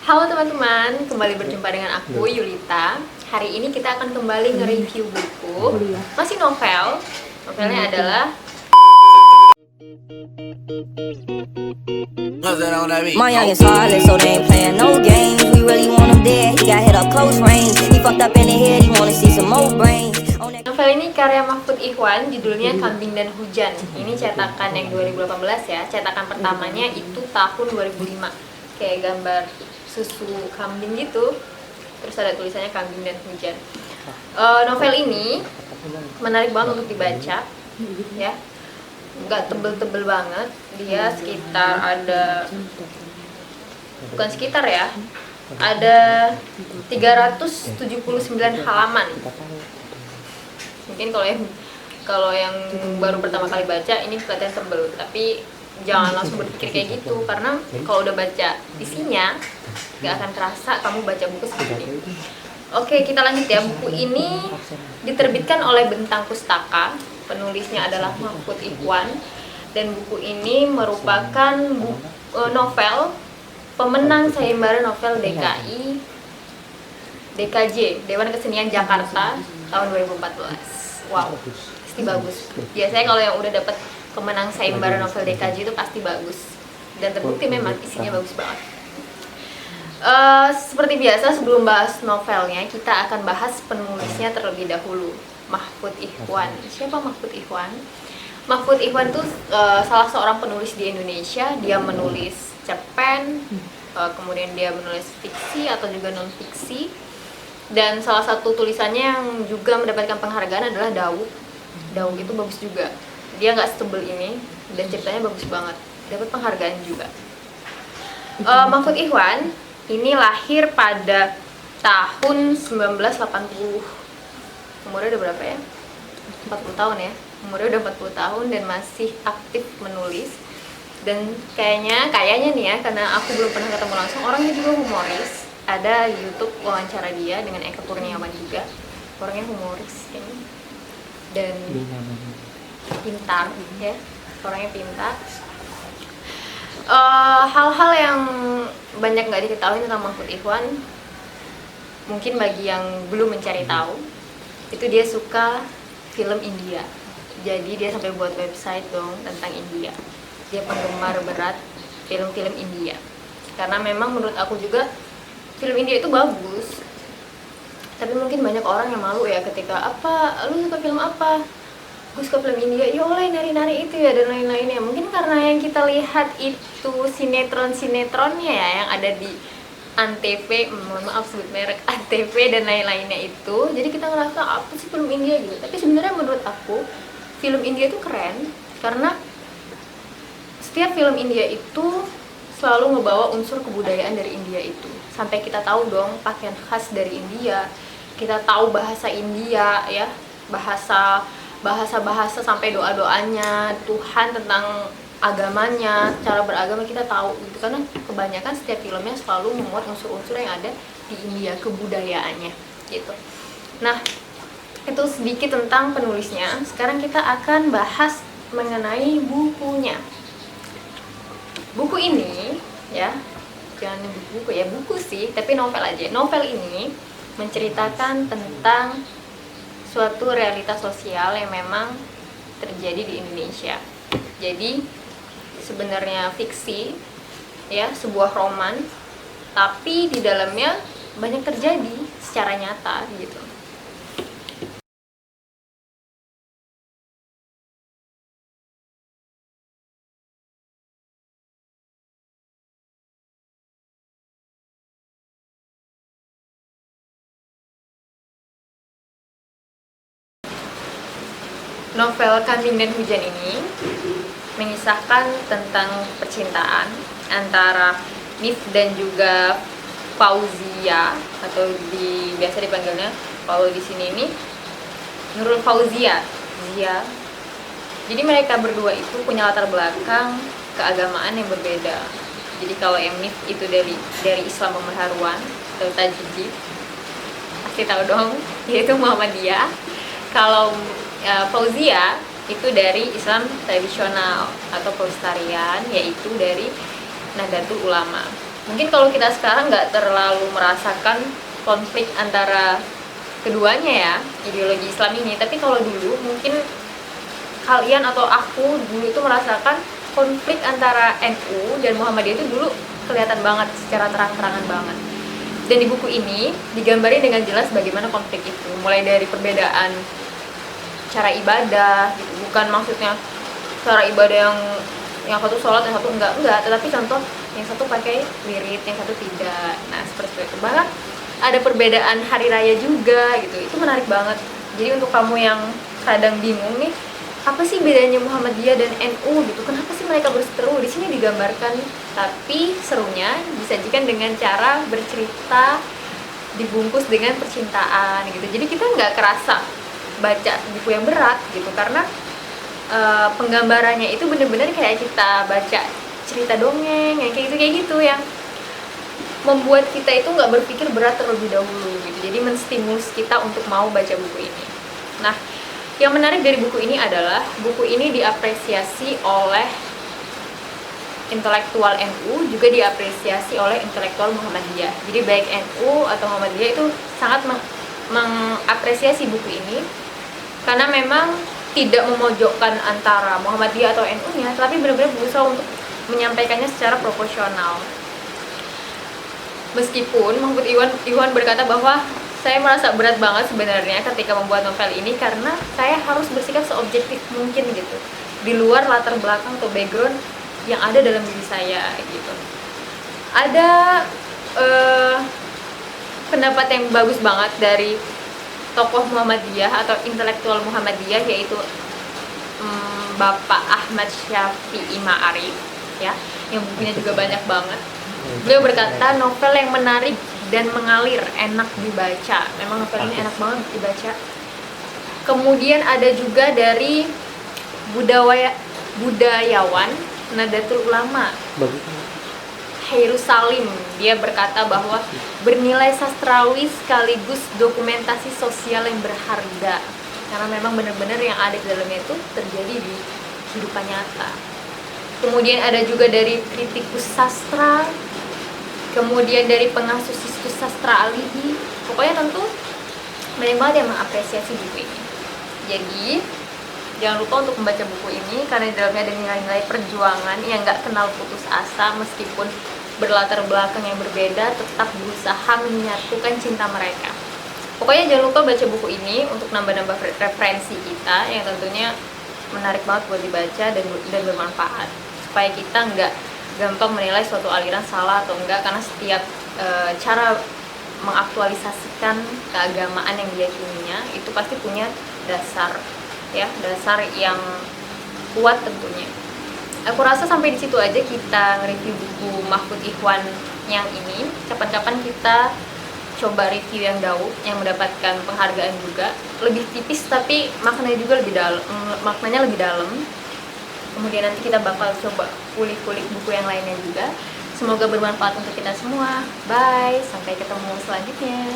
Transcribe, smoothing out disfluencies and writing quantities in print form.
Halo teman-teman, kembali berjumpa dengan aku Yulita. Hari ini kita akan kembali nge-review buku. Masih novel. Novelnya adalah My young is heartless, so they ain't playing no games. We really want him dead, he got hit up close range. He fucked up in the head, he wanna see some more brains. novel ini karya Mahfud Ikhwan, judulnya Kambing dan Hujan. Ini cetakan yang 2018 ya. Cetakan pertamanya itu tahun 2005. Kayak gambar susu kambing gitu. Terus ada tulisannya Kambing dan Hujan. Novel ini menarik banget untuk dibaca, ya. Nggak tebel-tebel banget. Dia sekitar ada, bukan sekitar ya, ada 379 halaman. Mungkin kalau yang baru pertama kali baca ini kelihatan tebel, tapi jangan langsung berpikir kayak gitu, karena kalau udah baca isinya nggak akan kerasa kamu baca buku seperti ini. Oke, kita lanjut ya. Buku ini diterbitkan oleh Bentang Pustaka. Penulisnya adalah Mahfud Ikhwan, dan buku ini merupakan novel pemenang sayembara novel DKJ Dewan Kesenian Jakarta tahun 2014. Wow, pasti bagus. Biasanya kalau yang udah dapat pemenang sayembara novel DKJ itu pasti bagus, dan terbukti memang isinya bagus banget. Seperti biasa, sebelum bahas novelnya, kita akan bahas penulisnya terlebih dahulu. Mahfud Ikhwan. Siapa Mahfud Ikhwan? Mahfud Ikhwan itu salah seorang penulis di Indonesia. Dia menulis cerpen, kemudian dia menulis fiksi atau juga non fiksi. Dan salah satu tulisannya yang juga mendapatkan penghargaan adalah Daud. Daud itu bagus juga. Dia nggak setebel ini, dan ceritanya bagus banget. Dapat penghargaan juga. Mahfud Ikhwan ini lahir pada tahun 1980. Umurnya udah berapa ya? 40 tahun ya. Umurnya udah 40 tahun dan masih aktif menulis. Dan kayaknya nih ya, karena aku belum pernah ketemu langsung, orangnya juga humoris. Ada YouTube wawancara dia dengan Eka Kurniawan juga. Orangnya humoris kayaknya. Dan pintar ya. Orangnya pintar. Hal-hal yang banyak nggak diketahui tentang Mahfud Ikhwan, mungkin bagi yang belum mencari tahu, itu dia suka film India. Jadi dia sampai buat website dong tentang India. Dia penggemar berat film-film India, karena memang menurut aku juga film India itu bagus. Tapi mungkin banyak orang yang malu ya ketika, apa, lu suka film apa? Gue suka film India, ya oleh nari-nari itu ya, dan lain-lainnya. Mungkin karena yang kita lihat itu sinetron-sinetronnya ya, yang ada di Antv, mohon maaf sebut merek, Antv dan lain-lainnya itu. Jadi kita ngerasa apa sih film India gitu. Tapi sebenarnya menurut aku film India itu keren, karena setiap film India itu selalu ngebawa unsur kebudayaan dari India itu. Sampai kita tahu dong pakaian khas dari India, kita tahu bahasa India ya, bahasa sampai doa-doanya Tuhan, tentang agamanya, cara beragama kita tahu gitu, karena kebanyakan setiap filmnya selalu memuat unsur-unsur yang ada di India, kebudayaannya gitu. Nah, itu sedikit tentang penulisnya. Sekarang kita akan bahas mengenai bukunya. Buku ini ya, jangan nyebut buku ya, buku sih, tapi novel aja. Novel ini menceritakan tentang suatu realitas sosial yang memang terjadi di Indonesia. Jadi sebenarnya fiksi ya, sebuah roman, tapi di dalamnya banyak terjadi secara nyata gitu. Novel Kambing dan Hujan ini mengisahkan tentang percintaan antara Nif dan juga Fauzia, atau biasa dipanggilnya Paul di sini ini Nurul Fauzia. Jadi mereka berdua itu punya latar belakang keagamaan yang berbeda. Jadi kalau yang Nif itu dari Islam pembaharuan atau Tajdid, pasti tahu dong, yaitu Muhammadiyah. Kalau Fauzia itu dari Islam tradisional atau pelestarian, yaitu dari Nahdlatul Ulama. Mungkin kalau kita sekarang nggak terlalu merasakan konflik antara keduanya ya, ideologi Islam ini, tapi kalau dulu mungkin kalian atau aku dulu itu merasakan konflik antara NU dan Muhammadiyah itu dulu kelihatan banget, secara terang-terangan banget. Dan di buku ini digambarin dengan jelas bagaimana konflik itu, mulai dari perbedaan cara ibadah gitu. Bukan maksudnya cara ibadah yang satu sholat, yang satu enggak, tetapi contoh yang satu pakai wirid, yang satu tidak. Nah, seperti itu. Bahkan ada perbedaan hari raya juga gitu. Itu menarik banget. Jadi untuk kamu yang kadang bingung nih, apa sih bedanya Muhammadiyah dan NU gitu? Kenapa sih mereka berseteru? Di sini digambarkan, tapi serunya disajikan dengan cara bercerita dibungkus dengan percintaan gitu. Jadi kita nggak kerasa baca buku yang berat gitu, karena penggambarannya itu bener-bener kayak kita baca cerita dongeng yang kayak gitu yang membuat kita itu nggak berpikir berat terlebih dahulu gitu. Jadi menstimulus kita untuk mau baca buku ini. Nah, yang menarik dari buku ini adalah buku ini diapresiasi oleh intelektual NU, juga diapresiasi oleh intelektual Muhammadiyah. Jadi baik NU atau Muhammadiyah itu sangat mengapresiasi buku ini, karena memang tidak memojokkan antara Muhammadiyah atau NU-nya, tapi benar-benar berusaha untuk menyampaikannya secara proporsional. Meskipun Mahfud Iwan berkata bahwa saya merasa berat banget sebenarnya ketika membuat novel ini, karena saya harus bersikap seobjektif mungkin gitu, di luar latar belakang atau background yang ada dalam diri saya gitu. Ada pendapat yang bagus banget dari tokoh Muhammadiyah atau intelektual Muhammadiyah, yaitu Bapak Ahmad Syafi'i Ma'arif ya, yang bukunya juga banyak banget. Beliau berkata, novel yang menarik dan mengalir, enak dibaca. Memang novel ini enak banget dibaca. Kemudian ada juga dari budayawan Nadatul Ulama Hairus Salim. Dia berkata bahwa bernilai sastrawi sekaligus dokumentasi sosial yang berharga, karena memang benar-benar yang ada di dalamnya itu terjadi di kehidupan nyata. Kemudian ada juga dari kritikus sastra, kemudian dari pengasuh situs sastra alihi. Pokoknya tentu banyak banget yang mengapresiasi buku ini. Jadi jangan lupa untuk membaca buku ini, karena di dalamnya ada nilai-nilai perjuangan yang gak kenal putus asa. Meskipun berlatar belakang yang berbeda, tetap berusaha menyatukan cinta mereka. Pokoknya jangan lupa baca buku ini untuk nambah-nambah referensi kita, yang tentunya menarik banget buat dibaca dan bermanfaat, supaya kita nggak gampang menilai suatu aliran salah atau enggak, karena setiap cara mengaktualisasikan keagamaan yang diyakininya itu pasti punya dasar yang kuat tentunya. Aku rasa sampai di situ aja kita nge-review buku Mahfud Ikhwan yang ini. Kapan-kapan kita coba review yang Daud yang mendapatkan penghargaan juga, lebih tipis tapi maknanya lebih dalam. Kemudian nanti kita bakal coba kulik-kulik buku yang lainnya juga. Semoga bermanfaat untuk kita semua. Bye, sampai ketemu selanjutnya.